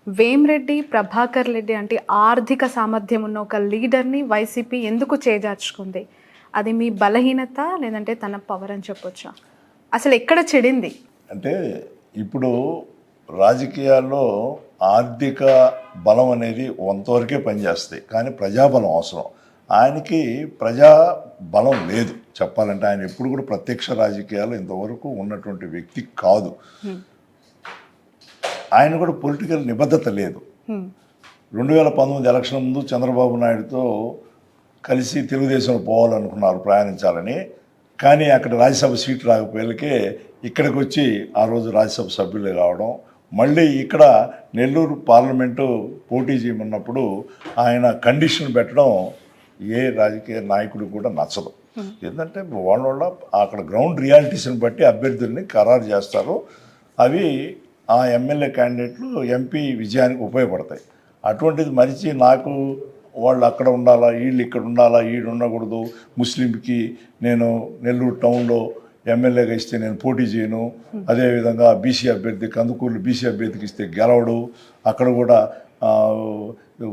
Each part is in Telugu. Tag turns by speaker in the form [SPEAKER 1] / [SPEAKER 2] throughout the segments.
[SPEAKER 1] వేమిరెడ్డి ప్రభాకర్ రెడ్డి అంటే ఆర్థిక సామర్థ్యం ఉన్న ఒక లీడర్ని వైసీపీ ఎందుకు చేజార్చుకుంది? అది మీ బలహీనత లేదంటే తన పవర్ అని చెప్పొచ్చా? అసలు ఎక్కడ చెడింది?
[SPEAKER 2] అంటే ఇప్పుడు రాజకీయాల్లో ఆర్థిక బలం అనేది కొంతవరకే పనిచేస్తాయి, కానీ ప్రజాబలం అవసరం. ఆయనకి ప్రజా బలం లేదు చెప్పాలంటే. ఆయన ఎప్పుడు కూడా ప్రత్యక్ష రాజకీయాలు ఇంతవరకు ఉన్నటువంటి వ్యక్తి కాదు. ఆయన కూడా పొలిటికల్ నిబద్ధత లేదు. 2019 ఎలక్షన్ ముందు చంద్రబాబు నాయుడుతో కలిసి తెలుగుదేశంలో పోవాలనుకున్నారు, ప్రయాణించాలని. కానీ అక్కడ రాజ్యసభ సీటు రాకపోయేకే ఇక్కడికి వచ్చి ఆ రోజు రాజ్యసభ సభ్యులే కావడం, మళ్ళీ ఇక్కడ నెల్లూరు పార్లమెంటు పోటీ చేయమన్నప్పుడు ఆయన కండిషన్ పెట్టడం ఏ రాజకీయ నాయకుడు కూడా నచ్చదు. ఎందుకంటే వాళ్ళ అక్కడ గ్రౌండ్ రియాలిటీస్ని బట్టి అభ్యర్థుల్ని ఖరారు చేస్తారు. అవి ఆ ఎమ్మెల్యే క్యాండిడేట్లు ఎంపీ విజయానికి ఉపయోగపడతాయి. అటువంటిది మరిచి నాకు వాళ్ళు అక్కడ ఉండాలా, వీళ్ళు ఇక్కడ ఉండాలా, వీడు ఉండకూడదు, ముస్లింకి నేను నెల్లూరు టౌన్లో ఎమ్మెల్యేగా ఇస్తే నేను పోటీ చేయను, అదేవిధంగా బీసీ అభ్యర్థి కందుకూరు బీసీ అభ్యర్థికి ఇస్తే గెలవడు, అక్కడ కూడా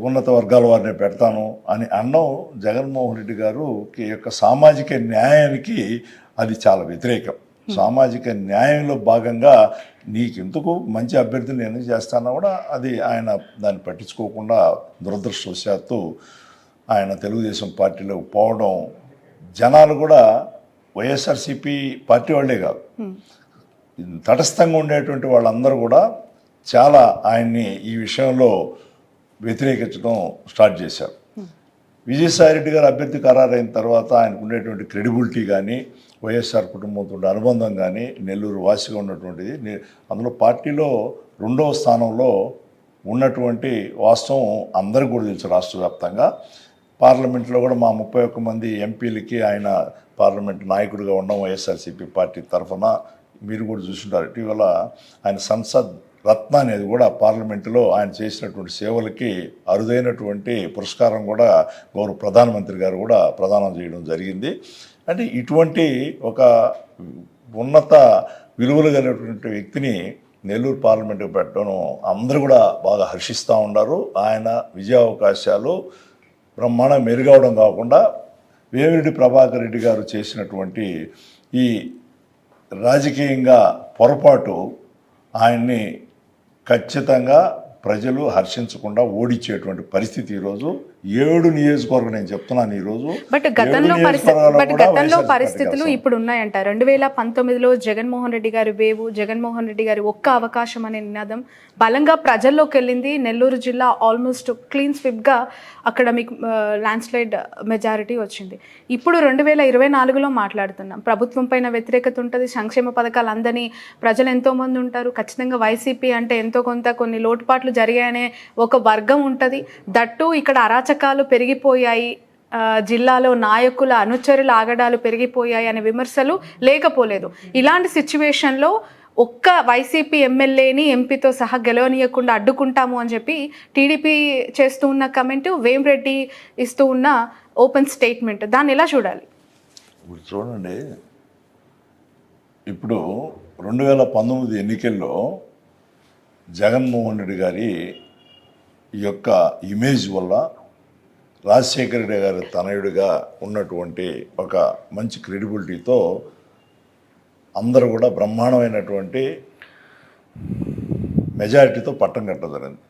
[SPEAKER 2] ఉన్నత వర్గాల వారిని పెడతాను అని అన్నం జగన్మోహన్ రెడ్డి గారు యొక్క సామాజిక న్యాయానికి అది చాలా వ్యతిరేకం. సామాజిక న్యాయంలో భాగంగా నీకెందుకు మంచి అభ్యర్థిని నేను చేస్తానో కూడా అది ఆయన దాన్ని పట్టించుకోకుండా దురదృష్టవశాత్తు ఆయన తెలుగుదేశం పార్టీలో పోవడం, జనాలు కూడా వైఎస్ఆర్సీపీ పార్టీ వాళ్ళే కాదు, తటస్థంగా ఉండేటువంటి వాళ్ళందరూ కూడా చాలా ఆయన్ని ఈ విషయంలో వ్యతిరేకించడం స్టార్ట్ చేశారు. విజయసాయిరెడ్డి గారు అభ్యర్థి ఖరారైన తర్వాత ఆయనకు ఉండేటువంటి క్రెడిబిలిటీ కానీ, వైఎస్ఆర్ కుటుంబంతో అనుబంధం కానీ, నెల్లూరు వాసిగా ఉన్నటువంటిది, అందులో పార్టీలో 2వ స్థానంలో ఉన్నటువంటి వాస్తవం అందరికీ కూడా తెలుసు. రాష్ట్ర వ్యాప్తంగా పార్లమెంట్లో కూడా మా 31 మంది ఎంపీలకి ఆయన పార్లమెంట్ నాయకుడిగా ఉండడం వైఎస్ఆర్సీపీ పార్టీ తరఫున మీరు కూడా చూసుంటారు. ఇటీవల ఆయన సంసద్ రత్న అనేది కూడా పార్లమెంటులో ఆయన చేసినటువంటి సేవలకి అరుదైనటువంటి పురస్కారం కూడా గౌరవ ప్రధానమంత్రి గారు కూడా ప్రదానం చేయడం జరిగింది. అంటే ఇటువంటి ఒక ఉన్నత విలువలు కలిగినటువంటి వ్యక్తిని నెల్లూరు పార్లమెంటుకు పెట్టడం అందరూ కూడా బాగా హర్షిస్తూ ఉన్నారు. ఆయన విజయావకాశాలు బ్రహ్మాండం మెరుగవడం కాకుండా వేమిరెడ్డి ప్రభాకర్ రెడ్డి గారు చేసినటువంటి ఈ రాజకీయంగా పొరపాటు ఆయన్ని ఖచ్చితంగా ప్రజలు హర్షించకుండా ఓడించేటువంటి పరిస్థితి ఈరోజు 7 నియోజకవర్గం నేను చెప్తున్నాను ఈరోజు.
[SPEAKER 1] బట్ గతంలో పరిస్థితులు ఇప్పుడు ఉన్నాయంట. 2019లో జగన్మోహన్ రెడ్డి గారి వేవు, జగన్మోహన్ రెడ్డి గారి ఒక్క అవకాశం అనే నినాదం బలంగా ప్రజల్లోకి వెళ్ళింది. నెల్లూరు జిల్లా ఆల్మోస్ట్ క్లీన్ స్విప్గా అక్కడ మీకు ల్యాండ్ స్లైడ్ మెజారిటీ వచ్చింది. ఇప్పుడు 2024లో మాట్లాడుతున్నాం. ప్రభుత్వం పైన వ్యతిరేకత ఉంటుంది, సంక్షేమ పథకాలు అందని ప్రజలు ఎంతోమంది ఉంటారు. ఖచ్చితంగా వైసీపీ అంటే ఎంతో కొంత కొన్ని లోటుపాట్లు జరిగాయనే ఒక వర్గం ఉంటుంది. దట్టు ఇక్కడ అరాచకాలు పెరిగిపోయాయి, జిల్లాలో నాయకుల అనుచరుల ఆగడాలు పెరిగిపోయాయి అనే విమర్శలు లేకపోలేదు. ఇలాంటి సిచ్యువేషన్లో ఒక్క వైసీపీ ఎమ్మెల్యేని ఎంపీతో సహా గెలవనీయకుండా అడ్డుకుంటాము అని చెప్పి టీడీపీ చేస్తూ ఉన్న కమెంట్, వేమిరెడ్డి ఇస్తూ ఉన్న ఓపెన్ స్టేట్మెంట్, దాన్ని ఎలా చూడాలి?
[SPEAKER 2] ఇప్పుడు చూడండి, ఇప్పుడు 2019 ఎన్నికల్లో జగన్మోహన్ రెడ్డి గారి యొక్క ఇమేజ్ వల్ల రాజశేఖర రెడ్డి గారి తనయుడిగా ఉన్నటువంటి ఒక మంచి క్రెడిబిలిటీతో అందరూ కూడా బ్రహ్మాండమైనటువంటి మెజారిటీతో పట్టం కట్టదరింది.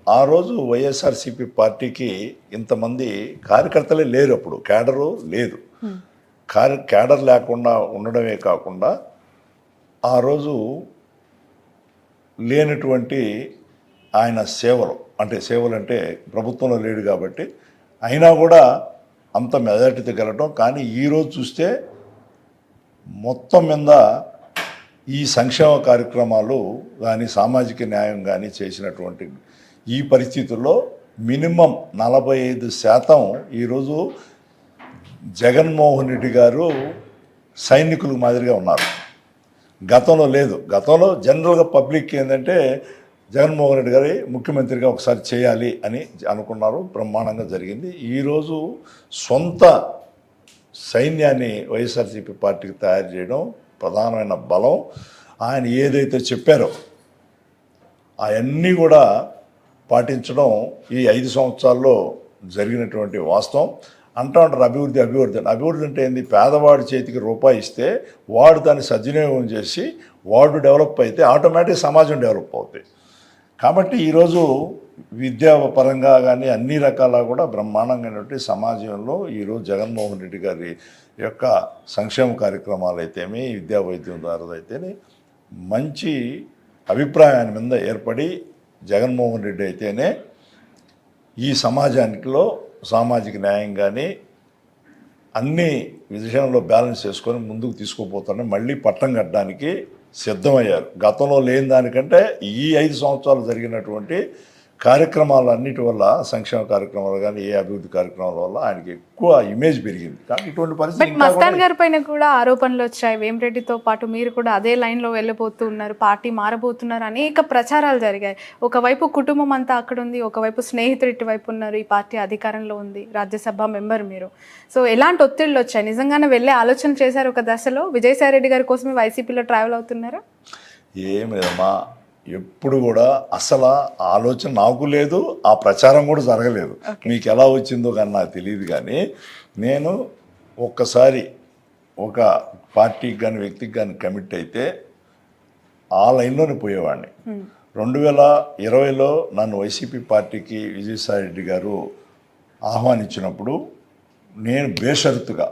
[SPEAKER 2] ఆ రోజు వైఎస్ఆర్సీపీ పార్టీకి ఇంతమంది కార్యకర్తలే లేరు, అప్పుడు క్యాడరు లేదు. క్యాడర్ లేకుండా ఉండడమే కాకుండా ఆ రోజు లేనటువంటి ఆయన సేవలు అంటే ప్రభుత్వంలో లేడు కాబట్టి అయినా కూడా అంత మెజారిటీతో గెలవడం. కానీ ఈరోజు చూస్తే మొత్తం మీద ఈ సంక్షేమ కార్యక్రమాలు కానీ, సామాజిక న్యాయం కానీ చేసినటువంటి ఈ పరిస్థితుల్లో మినిమం 45% ఈరోజు జగన్మోహన్ రెడ్డి గారు సైనికుల మాదిరిగా ఉన్నారు. గతంలో లేదు. గతంలో జనరల్గా పబ్లిక్ ఏంటంటే జగన్మోహన్ రెడ్డి గారి ముఖ్యమంత్రిగా ఒకసారి చేయాలి అని అనుకున్నారు, బ్రహ్మాండంగా జరిగింది. ఈరోజు సొంత సైన్యాన్ని వైఎస్ఆర్సీపీ పార్టీకి తయారు చేయడం ప్రధానమైన బలం. ఆయన ఏదైతే చెప్పారో అవన్నీ కూడా పాటించడం ఈ 5 సంవత్సరాల్లో జరిగినటువంటి వాస్తవం. అంటూ ఉంటారు అభివృద్ధి అభివృద్ధి అని. అభివృద్ధి అంటే ఏంది? పేదవాడి చేతికి రూపాయి ఇస్తే వాడు దాన్ని సద్వినియోగం చేసి వాడు డెవలప్ అయితే ఆటోమేటిక్ సమాజం డెవలప్ అవుతుంది. కాబట్టి ఈరోజు విద్యాపరంగా కానీ అన్ని రకాల కూడా బ్రహ్మాండంగానటువంటి సమాజంలో ఈరోజు జగన్మోహన్ రెడ్డి గారి యొక్క సంక్షేమ కార్యక్రమాలు అయితేమి, విద్యా వైద్యం ద్వారా అయితేనే మంచి అభిప్రాయాన్ని మీద ఏర్పడి జగన్మోహన్ రెడ్డి అయితేనే ఈ సమాజానికిలో సామాజిక న్యాయం కానీ అన్ని విషయంలో బ్యాలెన్స్ చేసుకొని ముందుకు తీసుకుపోతారని మళ్ళీ పట్టం కట్టడానికి సిద్ధమయ్యారు. గతంలో లేని దానికంటే ఈ 5 సంవత్సరాలు జరిగినటువంటి కార్యక్రమాలన్నిటి వల్ల, సంక్షేమ కార్యక్రమాలు కానీ ఏ అభివృద్ధి కార్యక్రమాల వల్ల ఆయనకి ఎక్కువ ఇమేజ్ పెరిగింది. కానీ ఇటువంటి పరిస్థితి
[SPEAKER 1] బట్ మస్తాన్ గారి పైన కూడా ఆరోపణలు వచ్చాయి. వేమిరెడ్డితో పాటు మీరు కూడా అదే లైన్లో వెళ్ళబోతూ ఉన్నారు, పార్టీ మారబోతున్నారు, అనేక ప్రచారాలు జరిగాయి. ఒకవైపు కుటుంబం అంతా అక్కడ ఉంది, ఒకవైపు స్నేహితుడు ఇటువైపు ఉన్నారు, ఈ పార్టీ అధికారంలో ఉంది, రాజ్యసభ మెంబర్ మీరు. సో ఎలాంటి ఒత్తిళ్ళు వచ్చాయి? నిజంగానే వెళ్ళే ఆలోచన చేశారు ఒక దశలో? విజయసాయి రెడ్డి గారి కోసమే వైసీపీలో ట్రావెల్ అవుతున్నారా?
[SPEAKER 2] ఏం లేదమ్మా, ఎప్పుడు కూడా అసలు ఆలోచన నాకు లేదు, ఆ ప్రచారం కూడా జరగలేదు. మీకు ఎలా వచ్చిందో కానీ నాకు తెలియదు. కానీ నేను ఒక్కసారి ఒక పార్టీకి కానీ వ్యక్తికి కానీ కమిట్ అయితే ఆ లైన్లోనే పోయేవాడిని. 2020లో నన్ను వైసీపీ పార్టీకి విజయసాయి రెడ్డి గారు ఆహ్వానించినప్పుడు నేను బేషరతుగా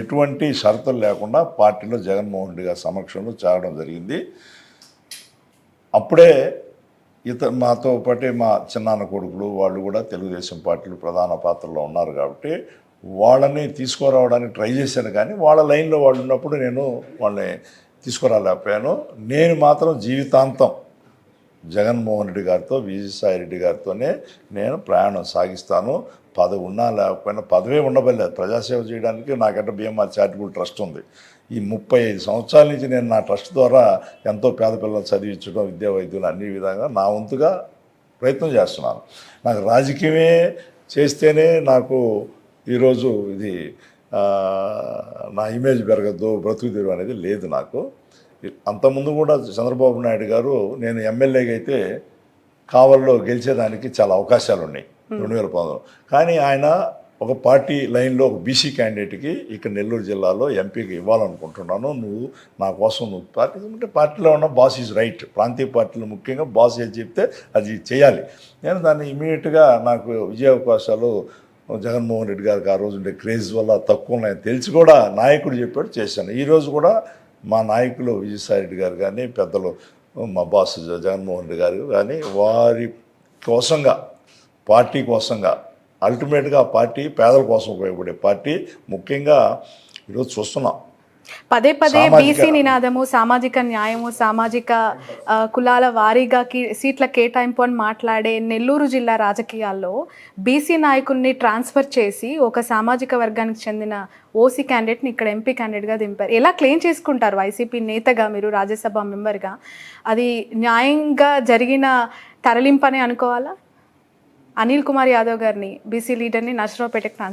[SPEAKER 2] ఎటువంటి షరతులు లేకుండా పార్టీలో జగన్మోహన్ రెడ్డి గారి సమక్షంలో చేరడం జరిగింది. అప్పుడే మాతో పాటే మా చిన్నాన్న కొడుకులు వాళ్ళు కూడా తెలుగుదేశం పార్టీలో ప్రధాన పాత్రలో ఉన్నారు. కాబట్టి వాళ్ళని తీసుకురావడానికి ట్రై చేశాను. కానీ వాళ్ళ లైన్లో వాళ్ళు ఉన్నప్పుడు నేను వాళ్ళని తీసుకురాలేకపోయాను. నేను మాత్రం జీవితాంతం జగన్మోహన్ రెడ్డి గారితో, విజయసాయి రెడ్డి గారితోనే నేను ప్రయాణం సాగిస్తాను. పదవి ఉన్నా లేకపోయినా, పదవే ఉండబోలేదు, ప్రజాసేవ చేయడానికి నాకంటే బిఎంఆర్ చారిటబుల్ ట్రస్ట్ ఉంది. ఈ 35 సంవత్సరాల నుంచి నేను నా ట్రస్ట్ ద్వారా ఎంతో పేద పిల్లలు చదివించడం, విద్యా వైద్యులు అన్ని విధంగా నా వంతుగా ప్రయత్నం చేస్తున్నాను. నాకు రాజకీయమే చేస్తేనే నాకు ఈరోజు ఇది నా ఇమేజ్ పెరగద్దు, బ్రతుకు తెరువు అనేది లేదు నాకు. అంతకుముందు కూడా చంద్రబాబు నాయుడు గారు నేను ఎమ్మెల్యేగా అయితే కావల్లో గెలిచేదానికి చాలా అవకాశాలు ఉన్నాయి 2019. కానీ ఆయన ఒక పార్టీ లైన్లో ఒక బీసీ క్యాండిడేట్కి ఇక్కడ నెల్లూరు జిల్లాలో ఎంపీకి ఇవ్వాలనుకుంటున్నాను, నువ్వు నా కోసం నువ్వు పార్టీ అంటే పార్టీలో ఉన్న బాస్ ఈజ్ రైట్. ప్రాంతీయ పార్టీలు ముఖ్యంగా బాస్ ఏది చెప్తే అది చేయాలి. నేను దాన్ని ఇమీడియట్గా నాకు విజయావకాశాలు జగన్మోహన్ రెడ్డి గారికి ఆ రోజు ఉండే క్రేజ్ వల్ల తక్కువ ఉన్నాయని తెలిసి కూడా నాయకుడు చెప్పాడు, చేశాను. ఈరోజు కూడా మా నాయకులు విజయసాయి రెడ్డి గారు కానీ, పెద్దలు మా బాస్ జగన్మోహన్ రెడ్డి గారు కానీ వారి కోసంగా, పార్టీ కోసంగా, అల్టిమేట్గా పార్టీ పేదల కోసం ఉపయోగపడే పార్టీ. ముఖ్యంగా ఈరోజు చూస్తున్నాం
[SPEAKER 1] పదే పదే బీసీ నినాదము, సామాజిక న్యాయము, సామాజిక కులాల వారీగా సీట్ల కేటాయింపు అని మాట్లాడే నెల్లూరు జిల్లా రాజకీయాల్లో బీసీ నాయకుల్ని ట్రాన్స్ఫర్ చేసి ఒక సామాజిక వర్గానికి చెందిన ఓసీ క్యాండిడేట్ని ఇక్కడ ఎంపీ క్యాండిడేట్గా దింపారు. ఎలా క్లెయిమ్ చేసుకుంటారు వైసీపీ నేతగా, మీరు రాజ్యసభ మెంబర్గా? అది న్యాయంగా జరిగిన తరలింపని అనుకోవాలా? అనిల్ కుమార్ యాదవ్ గారిని, బీసీ లీడర్ని నర్సరావుపేటకి ట్రాన్స్ఫర్